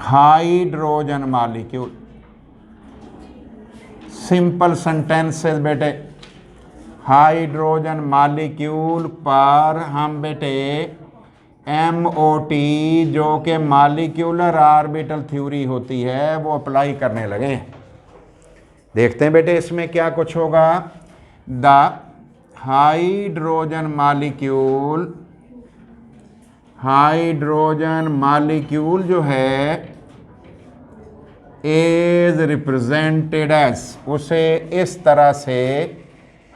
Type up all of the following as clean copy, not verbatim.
Hydrogen molecule. Simple sentences बेटे, hydrogen molecule पर हम बेटे MOT जो कि मालिक्यूलर ऑर्बिटल थ्योरी होती है वो अप्लाई करने लगे। देखते हैं बेटे इसमें क्या कुछ होगा। द हाइड्रोजन मालिक्यूल जो है इज रिप्रेजेंटेड एज, उसे इस तरह से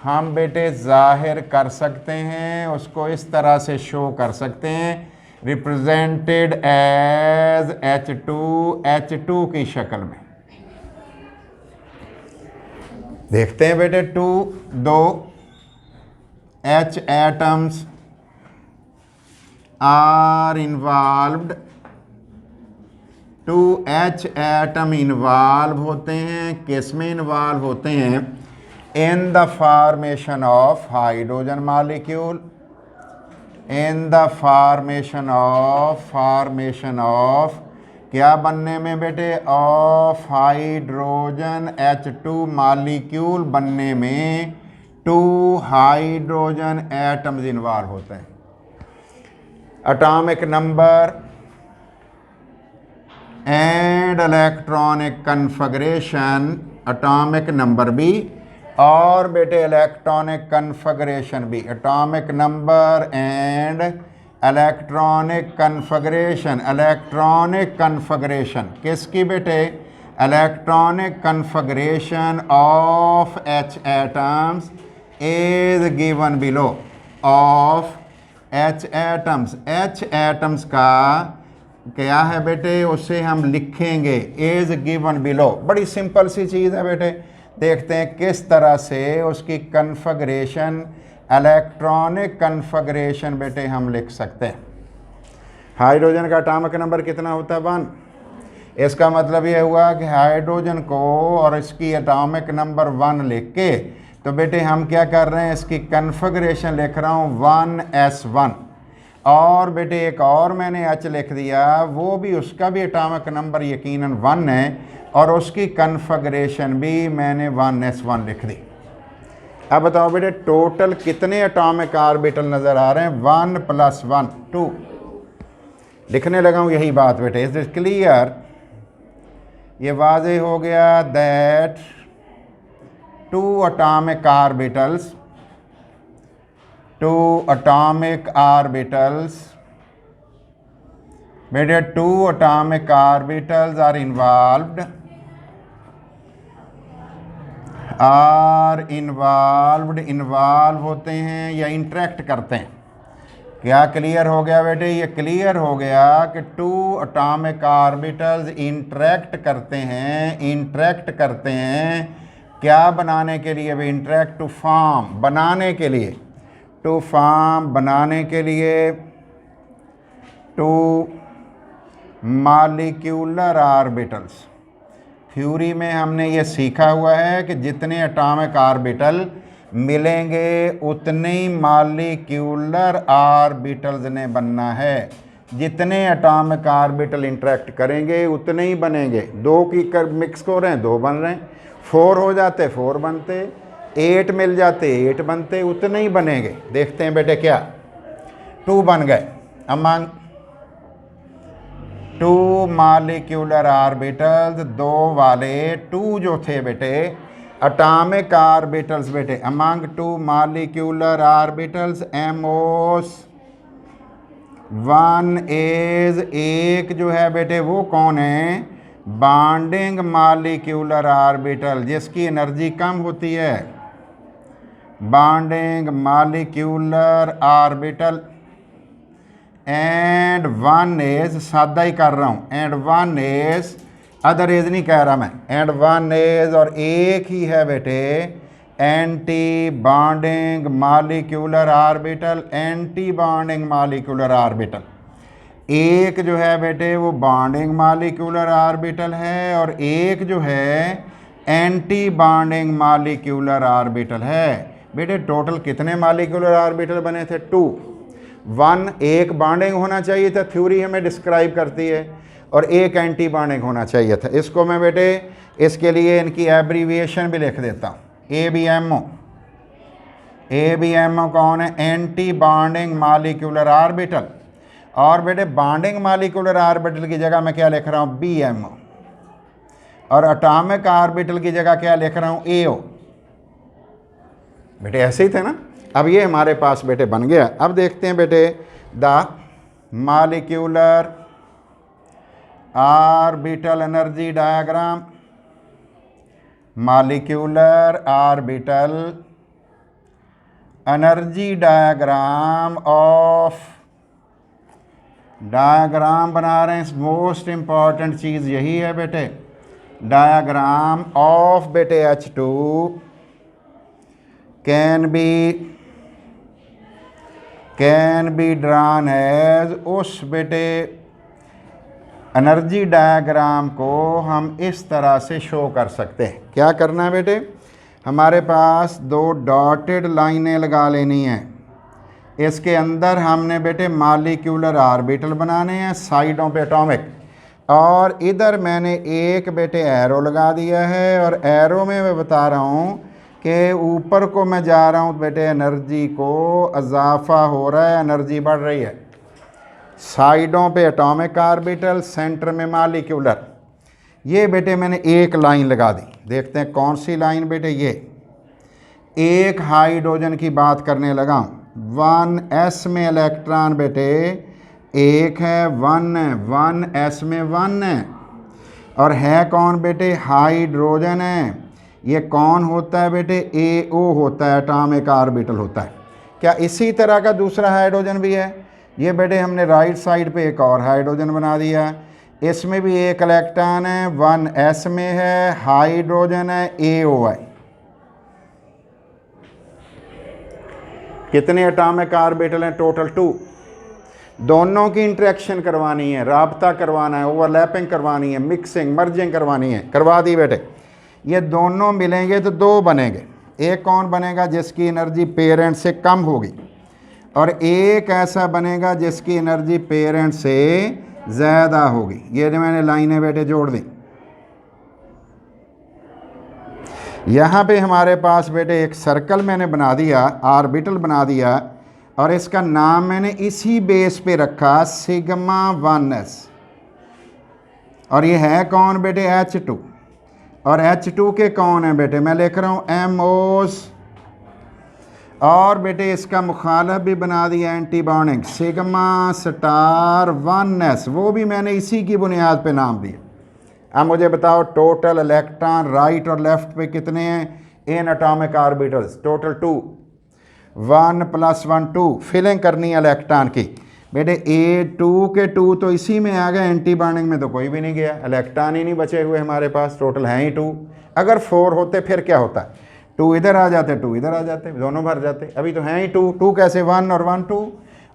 हम बेटे जाहिर कर सकते हैं, उसको इस तरह से शो कर सकते हैं, रिप्रेजेंटेड एज H2 की शक्ल में। देखते हैं बेटे, दो H atoms are involved, 2 H atom involve होते हैं, किस में इन्वॉल्व होते हैं? In the formation of hydrogen molecule, in the formation of क्या बनने में बेटे? ऑफ हाइड्रोजन H2 मॉलिक्यूल बनने में 2 हाइड्रोजन एटम्स इन्वॉल्व होते हैं। Atomic number and electronic configuration, atomic number भी और बेटे इलेक्ट्रॉनिक कन्फिगरेशन भी। Atomic number and electronic configuration किसकी बेटे? Electronic configuration of H atoms is given below. Of H atoms का क्या है बेटे? उसे हम लिखेंगे इज गिवन बिलो। बड़ी सिंपल सी चीज़ है बेटे। देखते हैं किस तरह से उसकी कन्फिगरेशन, इलेक्ट्रॉनिक कन्फिगरेशन बेटे हम लिख सकते हैं। हाइड्रोजन का एटॉमिक नंबर कितना होता है? 1। इसका मतलब ये हुआ कि हाइड्रोजन को और इसकी एटॉमिक नंबर 1 लिख के, तो बेटे हम क्या कर रहे हैं? इसकी कन्फिगरेशन लिख रहा हूँ 1s1। और बेटे एक और मैंने H लिख दिया, वो भी उसका भी एटॉमिक नंबर यकीनन 1 है और उसकी कन्फिगरेशन भी मैंने 1s1 लिख दी। अब बताओ बेटे टोटल कितने एटॉमिक ऑर्बिटल नज़र आ रहे हैं? 1 + 1 2। लिखने लगा हूँ यही बात बेटे। Is it clear? ये वाज़ेह हो गया दैट 2 एटॉमिक ऑर्बिटल्स बेटे 2 एटॉमिक ऑर्बिटल्स आर इन्वॉल्व होते हैं या इंटरेक्ट करते हैं। क्या क्लियर हो गया बेटे? ये क्लियर हो गया कि 2 एटॉमिक ऑर्बिटल्स इंटरेक्ट करते हैं क्या बनाने के लिए? वे इंटरेक्ट टू फॉर्म, बनाने के लिए, टू मॉलिक्यूलर ऑर्बिटल्स। थ्योरी में हमने ये सीखा हुआ है कि जितने एटॉमिक ऑर्बिटल मिलेंगे उतने ही मॉलिक्यूलर ऑर्बिटल्स ने बनना है। जितने एटॉमिक ऑर्बिटल इंटरेक्ट करेंगे उतने ही बनेंगे। 2 की कर मिक्स हो रहे हैं 2 बन रहे हैं, 4 हो जाते 4 बनते, 8 मिल जाते 8 बनते, उतने ही बनेंगे। देखते हैं बेटे क्या 2 बन गए। अमंग 2 मॉलिक्यूलर ऑर्बिटल्स, 2 वाले 2 जो थे बेटे एटॉमिक ऑर्बिटल्स बेटे, among 2 molecular orbitals MOs 1 is, एक जो है बेटे वो कौन है? बॉन्डिंग मॉलिक्यूलर ऑर्बिटल, जिसकी एनर्जी कम होती है। Bonding molecular orbital and 1 is, सादा ही कर रहा हूँ, एंड 1 इज, अदर इज नहीं कह रहा मैं, एंड 1 इज, और एक ही है बेटे anti bonding molecular orbital. Anti bonding molecular orbital एक जो है बेटे वो बॉन्डिंग मॉलिक्यूलर ऑर्बिटल है और एक जो है एंटी बॉन्डिंग मॉलिक्यूलर ऑर्बिटल है। बेटे टोटल कितने मॉलिक्यूलर ऑर्बिटल बने थे? 2। 1 एक बॉन्डिंग होना चाहिए था, थ्योरी हमें डिस्क्राइब करती है, और एक एंटी बॉन्डिंग होना चाहिए था। इसको मैं बेटे इसके लिए इनकी एब्रीविएशन भी लिख देता हूँ, ABMO। ABMO कौन है? Anti bonding molecular orbital. और बेटे बॉन्डिंग मॉलिक्यूलर ऑर्बिटल की जगह मैं क्या लिख रहा हूँ? BMO। और एटॉमिक ऑर्बिटल की जगह क्या लिख रहा हूँ? AO। बेटे ऐसे ही थे ना। अब ये हमारे पास बेटे बन गया। अब देखते हैं बेटे the molecular orbital energy diagram. Molecular orbital energy diagram of, diagram बना रहे हैं, मोस्ट इंपॉर्टेंट चीज़ यही है बेटे। डायग्राम ऑफ बेटे H2 can be drawn as, उस बेटे एनर्जी डायग्राम को हम इस तरह से शो कर सकते हैं। क्या करना है बेटे? हमारे पास दो डॉटेड लाइनें लगा लेनी हैं। इसके अंदर हमने बेटे मॉलिक्यूलर ऑर्बिटल बनाने हैं, साइडों पे एटॉमिक, और इधर मैंने एक बेटे एरो लगा दिया है। और एरो में मैं बता रहा हूँ कि ऊपर को मैं जा रहा हूँ बेटे, एनर्जी को इजाफा हो रहा है, एनर्जी बढ़ रही है। साइडों पे एटॉमिक ऑर्बिटल, सेंटर में मॉलिक्यूलर। ये बेटे मैंने एक लाइन लगा दी। देखते हैं कौन सी लाइन बेटे? ये एक हाइड्रोजन की बात करने लगा हूँ। 1s में इलेक्ट्रॉन बेटे एक है, 1 है, 1s में 1 है। और है कौन बेटे? हाइड्रोजन है। ये कौन होता है बेटे? AO होता है, एटॉमिक ऑर्बिटल होता है। क्या इसी तरह का दूसरा हाइड्रोजन भी है? ये बेटे हमने राइट साइड पे एक और हाइड्रोजन बना दिया। इसमें भी एक इलेक्ट्रॉन है, 1s में है, हाइड्रोजन है, AO है। कितने एटॉमिक ऑर्बिटल हैं? टोटल 2। दोनों की इंटरेक्शन करवानी है, राब्ता करवाना है, ओवरलैपिंग करवानी है, मिक्सिंग मर्जिंग करवानी है। करवा दी बेटे। ये दोनों मिलेंगे तो दो बनेंगे। एक कौन बनेगा? जिसकी एनर्जी पेरेंट से कम होगी, और एक ऐसा बनेगा जिसकी एनर्जी पेरेंट से ज़्यादा होगी। ये जो मैंने लाइनें बेटे जोड़ दी। यहाँ पे हमारे पास बेटे एक सर्कल मैंने बना दिया, ऑर्बिटल बना दिया, और इसका नाम मैंने इसी बेस पे रखा सिग्मा 1s। और ये है कौन बेटे? H2। और H2 के कौन है बेटे? मैं लिख रहा हूँ MOs। और बेटे इसका मुखालफ भी बना दिया anti bonding, sigma star 1s। वो भी मैंने इसी की बुनियाद पे नाम दिया। अब मुझे बताओ टोटल इलेक्ट्रॉन राइट और लेफ्ट पे कितने हैं इन एटॉमिक ऑर्बिटल्स? टोटल 2। 1 + 1 2। फिलिंग करनी है इलेक्ट्रॉन की बेटे। A2 के 2 तो इसी में आ गए, एंटी बॉन्डिंग में तो कोई भी नहीं गया, इलेक्ट्रॉन ही नहीं बचे हुए हमारे पास। टोटल हैं ही 2। अगर 4 होते फिर क्या होता? 2 इधर आ जाते, 2 इधर आ जाते, दोनों भर जाते। अभी तो हैं ही 2। 2 कैसे? 1 और 1 2।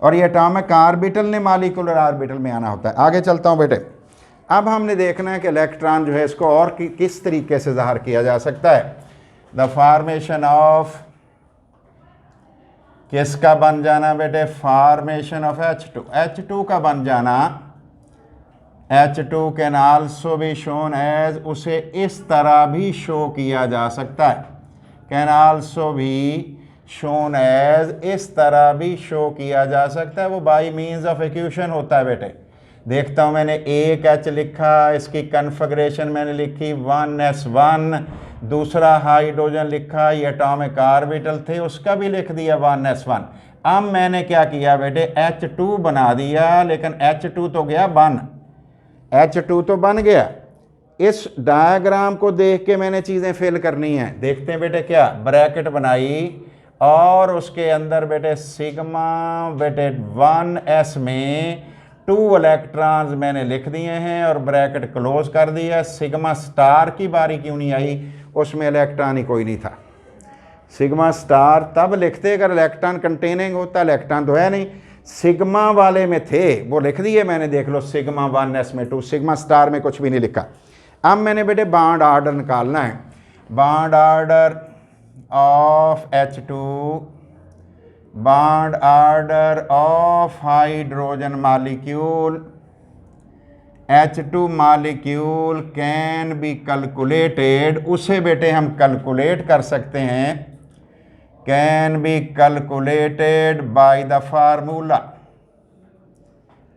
और ये एटॉमिक ऑर्बिटल ने मॉलिक्यूलर ऑर्बिटल में आना होता है। आगे चलता हूँ बेटे। अब हमने देखना है कि इलेक्ट्रॉन जो है इसको और किस तरीके से ज़ाहिर किया जा सकता है। द फॉर्मेशन ऑफ, किसका बन जाना बेटे? Formation of H2। H2 का बन जाना, H2 can also be shown as, उसे इस तरह भी शो किया जा सकता है। Can also be shown as, इस तरह भी शो किया जा सकता है। वो बाई मीन्स ऑफ इक्वेशन होता है बेटे। देखता हूँ मैंने एक H लिखा, इसकी कन्फिग्रेशन मैंने लिखी 1s1। दूसरा हाइड्रोजन लिखा, ये एटॉमिक ऑर्बिटल थे, उसका भी लिख दिया 1s1। अब मैंने क्या किया बेटे? H2 बना दिया, लेकिन H2 तो गया बन, H2 तो बन गया। इस डायग्राम को देख के मैंने चीज़ें फिल करनी है। देखते हैं बेटे क्या? ब्रैकेट बनाई और उसके अंदर बेटे सिग्मा बेटे 1s में 2 इलेक्ट्रॉन्स मैंने लिख दिए हैं और ब्रैकेट क्लोज कर दिया। सिग्मा स्टार की बारी क्यों नहीं आई? उसमें इलेक्ट्रॉन ही कोई नहीं था। सिग्मा स्टार तब लिखते अगर इलेक्ट्रॉन कंटेनिंग होता, इलेक्ट्रॉन तो है नहीं। सिग्मा वाले में थे, वो लिख दिए मैंने, देख लो सिग्मा 1s में 2, सिग्मा स्टार में कुछ भी नहीं लिखा। अब मैंने बेटे बॉन्ड ऑर्डर निकालना है। Bond order of H2, bond order of hydrogen molecule H2 molecule can be calculated, उसे बेटे हम कैलकुलेट कर सकते हैं, can be calculated by the formula.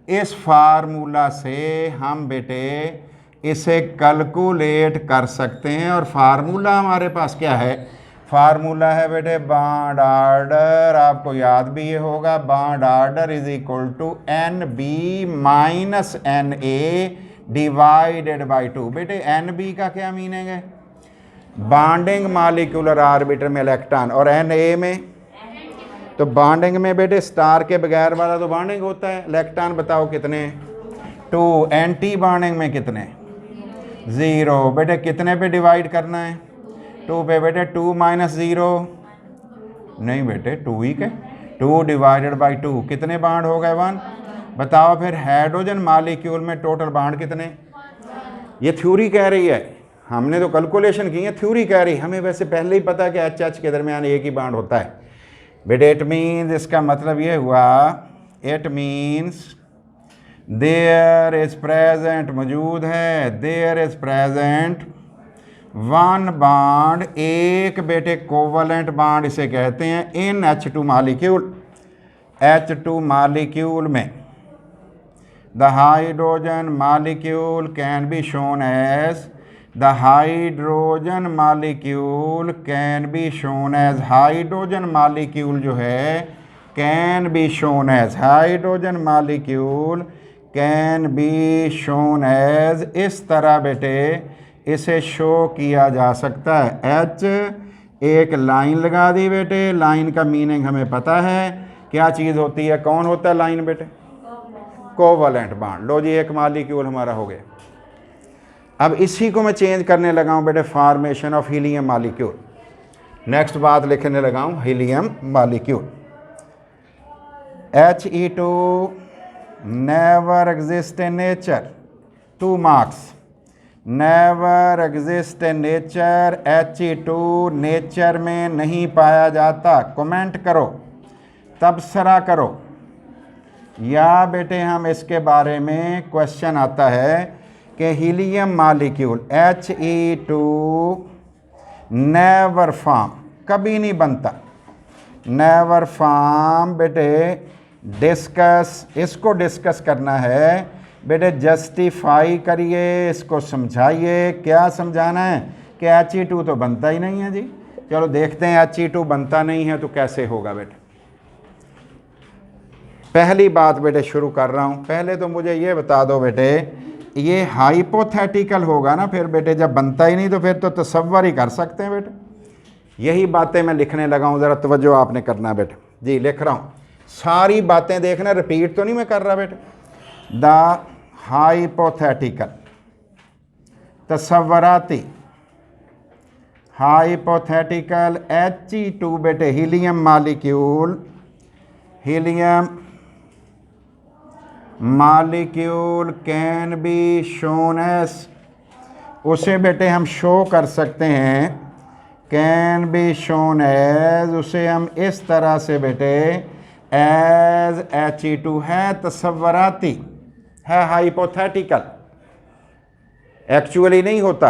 इस फार्मूला से हम बेटे इसे कैलकुलेट कर सकते हैं। और फार्मूला हमारे पास क्या है? फार्मूला है बेटे बॉन्ड ऑर्डर, आपको याद भी ये होगा, bond order is equal to NB minus NA divided by 2। बेटे NB का क्या मीनिंग है? बॉन्डिंग मालिक्यूलर ऑर्बिटर में इलेक्ट्रॉन, और NA में, तो बॉन्डिंग में बेटे स्टार के बगैर वाला तो बॉन्डिंग होता है। इलेक्ट्रॉन बताओ कितने? 2। एंटी बॉन्डिंग में कितने? 0। बेटे कितने पे डिवाइड करना है? 2 पे। बेटे 2 माइनस 0 नहीं बेटे 2 ही के, 2 डिवाइडेड बाई 2 कितने बॉन्ड हो गए? 1। बताओ फिर हाइड्रोजन मॉलिक्यूल में टोटल बॉन्ड कितने? ये थ्योरी कह रही है, हमने तो कैलकुलेशन की है, थ्योरी कह रही है। हमें वैसे पहले ही पता है कि HH के दरमियान एक ही बॉन्ड होता है बेटे। इट मीन्स, इसका मतलब ये हुआ, it means there is present, मौजूद है, देयर इज प्रेजेंट 1 बॉन्ड, एक बेटे कोवलेंट बॉन्ड इसे कहते हैं, in H2 molecule, H2 molecule में। The hydrogen molecule can be shown as, the hydrogen molecule can be shown as, hydrogen molecule जो है can be shown as, hydrogen molecule can be shown as, इस तरह बेटे इसे show किया जा सकता है। H एक लाइन लगा दी बेटे, लाइन का मीनिंग हमें पता है क्या चीज़ होती है, कौन होता है लाइन बेटे? Covalent bond. लो जी, एक मालिक्यूल हमारा हो गया। अब इसी को मैं चेंज करने लगा हूँ बेटे, formation of helium molecule. Next बात लिखने लगा हूँ helium molecule. He2 never exist in nature, 2 marks. Never exist in nature, He2 nature में नहीं पाया जाता। कमेंट करो, तबसरा करो, या बेटे हम इसके बारे में क्वेश्चन आता है कि helium molecule He2 never form, कभी नहीं बनता, नेवर फॉर्म। बेटे डिस्कस, इसको डिस्कस करना है बेटे, जस्टिफाई करिए, इसको समझाइए। क्या समझाना है? कि He2 तो बनता ही नहीं है जी। चलो देखते हैं, He2 बनता नहीं है तो कैसे होगा बेटे। पहली बात बेटे शुरू कर रहा हूँ, पहले तो मुझे ये बता दो बेटे, ये हाइपोथेटिकल होगा ना फिर बेटे, जब बनता ही नहीं तो फिर तो तसव्वुर ही कर सकते हैं बेटे। यही बातें मैं लिखने लगा हूँ, ज़रा तवज्जो आपने करना बेटे। जी लिख रहा हूँ, सारी बातें देखना, रिपीट तो नहीं मैं कर रहा बेटे। द हाइपोथेटिकल, तसव्वुराती, हाइपोथेटिकल He2 बेटे helium molecule, helium molecule can be shown as, उसे बेटे हम शो कर सकते हैं, कैन बी शोन एज, उसे हम इस तरह से बेटे एज He2 है, तसव्वुराती है, हाइपोथेटिकल, एक्चुअली नहीं होता,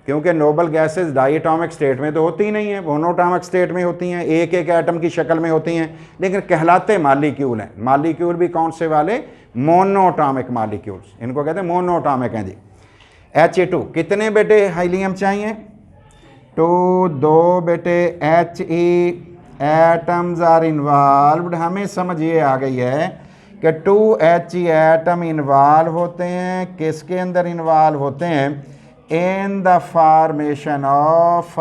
क्योंकि नोबल गैसेस डायटोमिक स्टेट में तो होती ही नहीं है, मोनोटॉमिक स्टेट में होती हैं, एक एक एटम की शक्ल में होती हैं, लेकिन कहलाते मालिक्यूल हैं। मालिक्यूल भी कौन से वाले? मोनोटॉमिक मालिक्यूल्स, इनको कहते हैं मोनोटॉमिक हैं जी। He2 कितने बेटे हीलियम चाहिए? 2 2 बेटे He एटम्स आर इन्वॉल्व्ड। हमें समझ ये आ गई है कि 2 He एटम इन्वॉल्व होते हैं, किसके अंदर इन्वॉल्व होते हैं? In the formation of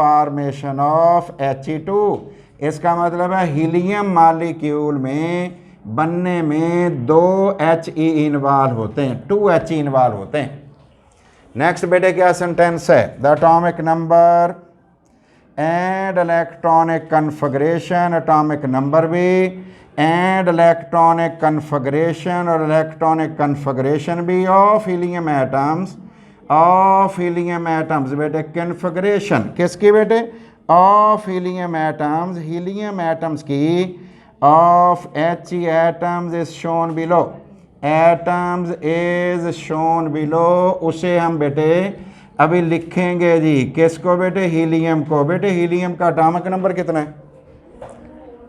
He2। इसका मतलब है हीलियम मालिक्यूल में बनने में 2 He इन्वॉल्व होते हैं, 2 He इन्वॉल्व होते हैं। नेक्स्ट बेटे क्या सेंटेंस है? The atomic number and electronic configuration, atomic number भी एंड इलेक्ट्रॉनिक कन्फिगरेशन, और इलेक्ट्रॉनिक कन्फिगरेशन भी of helium atoms, of helium atoms बेटे, कन्फिगरेशन किसकी बेटे? Of helium atoms, helium atoms की, of He atoms is shown below, atoms is shown below, उसे हम बेटे अभी लिखेंगे जी किसको बेटे, हीलियम को। बेटे हीलियम का एटॉमिक नंबर कितना है,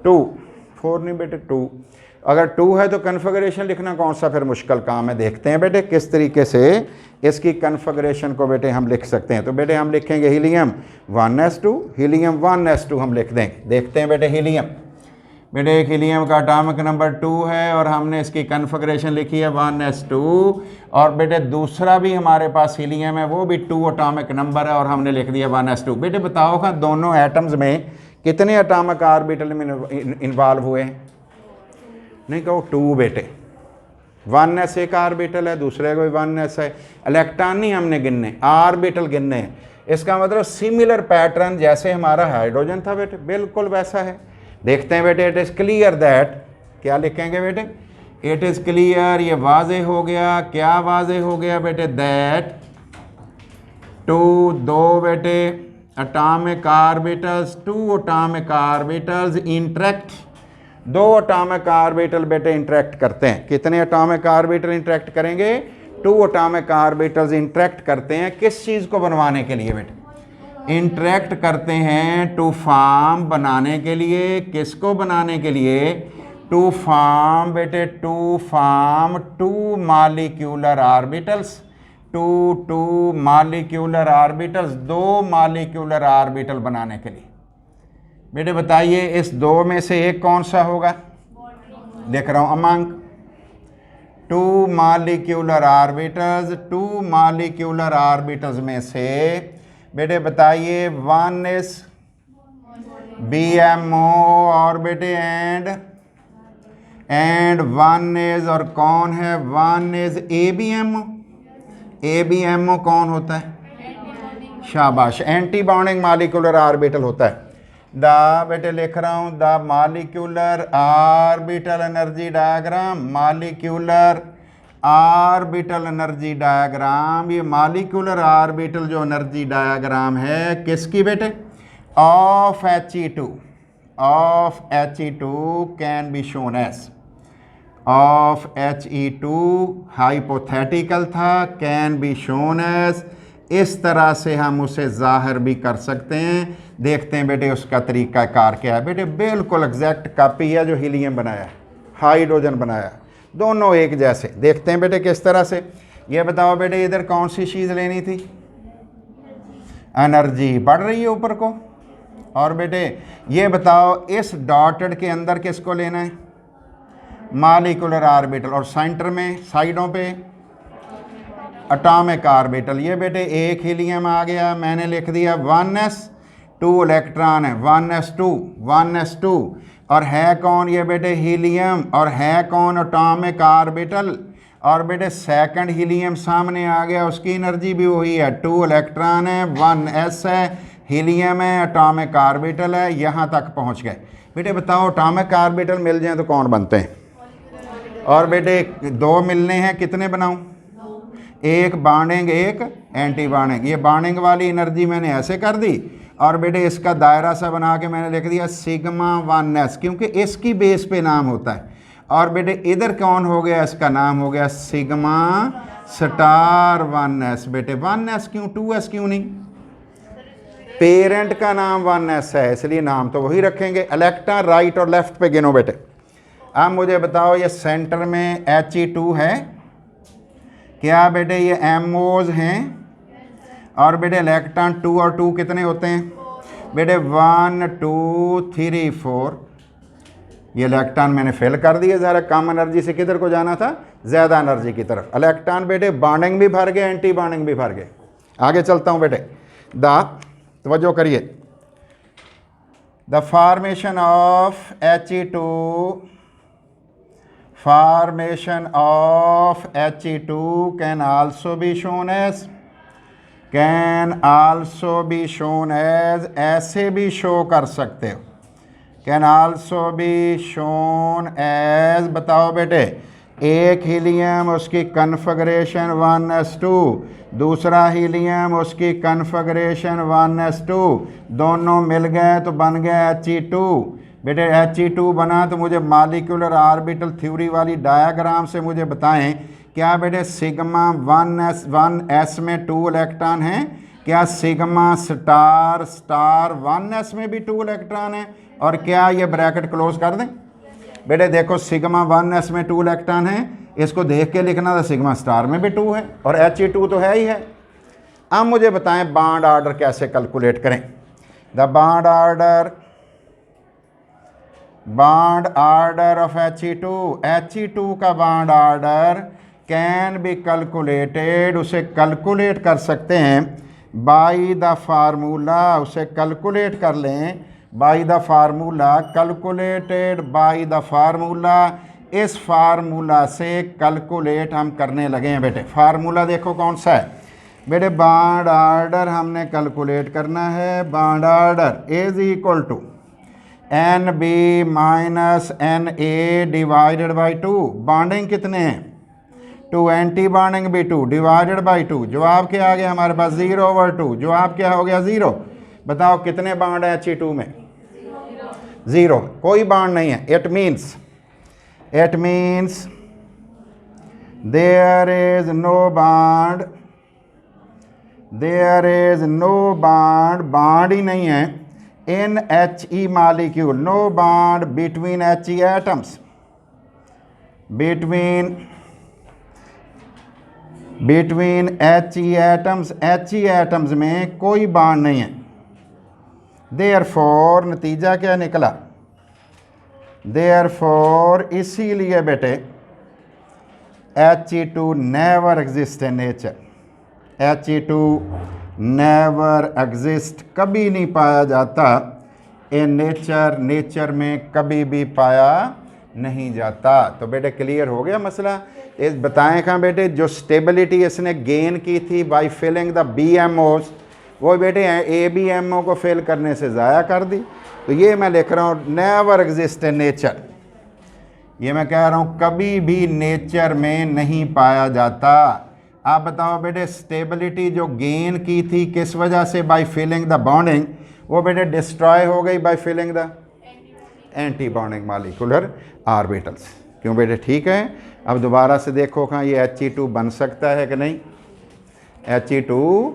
2, 4 नहीं बेटे 2। अगर 2 है तो कन्फिगरेशन लिखना कौन सा फिर मुश्किल काम है। देखते हैं बेटे किस तरीके से इसकी कन्फिगरेशन को बेटे हम लिख सकते हैं। तो बेटे हम लिखेंगे हीलियम 1s2, हीलियम 1s2 हम लिख देंगे। देखते हैं बेटे हीलियम, बेटे एक हीलियम का एटॉमिक नंबर 2 है और हमने इसकी कन्फिगरेशन लिखी है 1s2। और बेटे दूसरा भी हमारे पास हीलियम है, वो भी 2 एटॉमिक नंबर है और हमने लिख दिया 1s2। बेटे बताओ का दोनों एटम्स में कितने एटॉमिक ऑर्बिटल में इन्वॉल्व हुए हैं? नहीं कहो 2 बेटे, 1s एक ऑर्बिटल है, दूसरे को भी 1s है। इलेक्ट्रॉन नहीं हमने गिनने, ऑर्बिटल गिनने हैं। इसका मतलब सिमिलर पैटर्न जैसे हमारा हाइड्रोजन था बेटे बिल्कुल वैसा है। देखते हैं बेटे, इट इज़ क्लियर दैट, क्या लिखेंगे बेटे, इट इज़ क्लियर, ये वाजे हो गया। क्या वाजे हो गया बेटे, दैट 2 बेटे atomic orbitals, 2 atomic orbitals interact, 2 atomic orbital बेटे इंटरेक्ट करते हैं। कितने एटॉमिक ऑर्बिटल इंटरेक्ट करेंगे, 2 एटॉमिक ऑर्बिटल्स इंटरेक्ट करते हैं। किस चीज़ को बनवाने के लिए बेटे, इंटरेक्ट करते हैं टू फॉर्म बनाने के लिए। किसको बनाने के लिए, टू फॉर्म बेटे, to form 2 molecular orbitals, 2 molecular orbitals, 2 molecular orbital बनाने के लिए। बेटे बताइए इस 2 में से एक कौन सा होगा, लिख रहा हूँ among 2 molecular orbitals, 2 molecular orbitals में से बेटे बताइए 1 इज BMO और बेटे एंड 1 इज, और कौन है, 1 इज ABMO। ABMO कौन होता है, शाबाश, एंटी बॉन्डिंग मॉलिक्यूलर ऑर्बिटल होता है। द बेटे लिख रहा हूँ the molecular orbital energy diagram, molecular orbital energy diagram, ये मॉलिक्यूलर ऑर्बिटल जो एनर्जी डायग्राम है किसकी बेटे, of He2, of He2 can be shown as, of He2 hypothetical था, कैन बी शोन एज, इस तरह से हम उसे जाहिर भी कर सकते हैं। देखते हैं बेटे उसका तरीका कार क्या है। बेटे बिल्कुल एग्जैक्ट कॉपी है जो हीलियम बनाया है, हाइड्रोजन बनाया है, दोनों एक जैसे। देखते हैं बेटे किस तरह से। ये बताओ बेटे इधर कौन सी चीज़ लेनी थी, एनर्जी बढ़ रही है ऊपर को। और बेटे ये बताओ इस डॉटेड के अंदर किसको लेना है, मॉलिक्यूलर ऑर्बिटल, और सेंटर में साइडों पे एटॉमिक ऑर्बिटल। ये बेटे एक हीलियम आ गया, मैंने लिख दिया 1s2 इलेक्ट्रॉन है, 1s2 और है कौन, ये बेटे हीलियम, और है कौन, एटॉमिक ऑर्बिटल। और बेटे सेकंड हीलियम सामने आ गया, उसकी एनर्जी भी वही है, 2 इलेक्ट्रॉन है, 1s है, हीलियम है, एटॉमिक ऑर्बिटल है। यहाँ तक पहुँच गए। बेटे बताओ एटॉमिक ऑर्बिटल मिल जाए तो कौन बनते हैं, और बेटे 2 मिलने हैं, कितने बनाऊँ, एक बॉन्डिंग एक एंटी बॉन्डिंग। ये बॉन्डिंग वाली एनर्जी मैंने ऐसे कर दी, और बेटे इसका दायरा सा बना के मैंने लिख दिया सिग्मा 1s, क्योंकि इसकी बेस पे नाम होता है। और बेटे इधर कौन हो गया, इसका नाम हो गया सिग्मा स्टार 1s। बेटे 1s क्यों, 2s क्यों नहीं, पेरेंट का नाम 1s है इसलिए नाम तो वही रखेंगे। इलेक्ट्रॉन राइट और लेफ्ट पे गिनो बेटे। अब मुझे बताओ ये सेंटर में He2 है क्या बेटे, ये MOs हैं, और बेटे इलेक्ट्रॉन 2 और 2 कितने होते हैं बेटे, 1 2 3 4। ये इलेक्ट्रॉन मैंने फिल कर दिए, ज़रा कम एनर्जी से किधर को जाना था, ज़्यादा एनर्जी की तरफ। इलेक्ट्रॉन बेटे बॉन्डिंग भी भर गए, एंटी बॉन्डिंग भी भर गए। आगे चलता हूँ बेटे, तवज्जो करिए, the formation of He2, formation of He2 can also be shown as, ऐसे भी शो कर सकते हो, can also be shown as. बताओ बेटे एक हीलियम उसकी कन्फिगरेशन 1s2, दूसरा हीलियम उसकी कन्फिगरेशन 1s2, दोनों मिल गए तो बन गए He2। बेटे He2 बना तो मुझे मालिक्यूलर ऑर्बिटल थ्योरी वाली डायग्राम से मुझे बताएं क्या बेटे सिग्मा 1s में 2 इलेक्ट्रॉन हैं, क्या सिग्मा स्टार स्टार 1s में भी 2 इलेक्ट्रॉन हैं, और क्या ये ब्रैकेट क्लोज कर दें। बेटे देखो सिग्मा 1s में 2 इलेक्ट्रॉन हैं, इसको देख के लिखना था सिग्मा स्टार में भी 2 है और He2 तो है ही है। अब मुझे बताएं बॉन्ड ऑर्डर कैसे कैलकुलेट करें। The bond order of He2 का bond order can be calculated, उसे कैलकुलेट कर सकते हैं बाई द फार्मूला, उसे कैलकुलेट कर लें by the formula, calculated by the formula. इस फार्मूला से कैलकुलेट हम करने लगे हैं बेटे। फार्मूला देखो कौन सा है बेटे, बॉन्ड ऑर्डर हमने कैलकुलेट करना है। Bond order is equal to NB minus NA divided by 2। Bonding कितने हैं 2, एंटी बॉन्डिंग भी 2 डिवाइडेड बाई 2। जवाब क्या आ गया हमारे पास 0/2। जवाब क्या हो गया 0। बताओ कितने बॉन्ड है He2 में 0, कोई बॉन्ड नहीं है। It means there is no bond, bond ही नहीं है in He molecule, no bond between He atoms, between He atoms में कोई बॉन्ड नहीं है। देयरफॉर नतीजा क्या निकला, देयरफॉर इसीलिए बेटे He2 never exist in nature. He2 never exist, कभी नहीं पाया जाता इन नेचर, नेचर में कभी भी पाया नहीं जाता। तो बेटे क्लियर हो गया मसला। इस बताएं कहाँ बेटे, जो स्टेबिलिटी इसने गेन की थी बाय फिलिंग द BMOs, वो बेटे ABMO को फिल करने से ज़ाया कर दी। तो ये मैं लिख रहा हूँ नेवर एग्जिस्ट इन नेचर, ये मैं कह रहा हूँ कभी भी नेचर में नहीं पाया जाता। आप बताओ बेटे स्टेबिलिटी जो गेन की थी किस वजह से, बाय फिलिंग द बॉन्डिंग, वो बेटे डिस्ट्रॉय हो गई by filling the anti bonding molecular orbitals. क्यों बेटे ठीक है। अब दोबारा से देखो कहाँ ये He2 बन सकता है कि नहीं। He2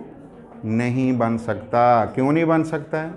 नहीं बन सकता। क्यों नहीं बन सकता है,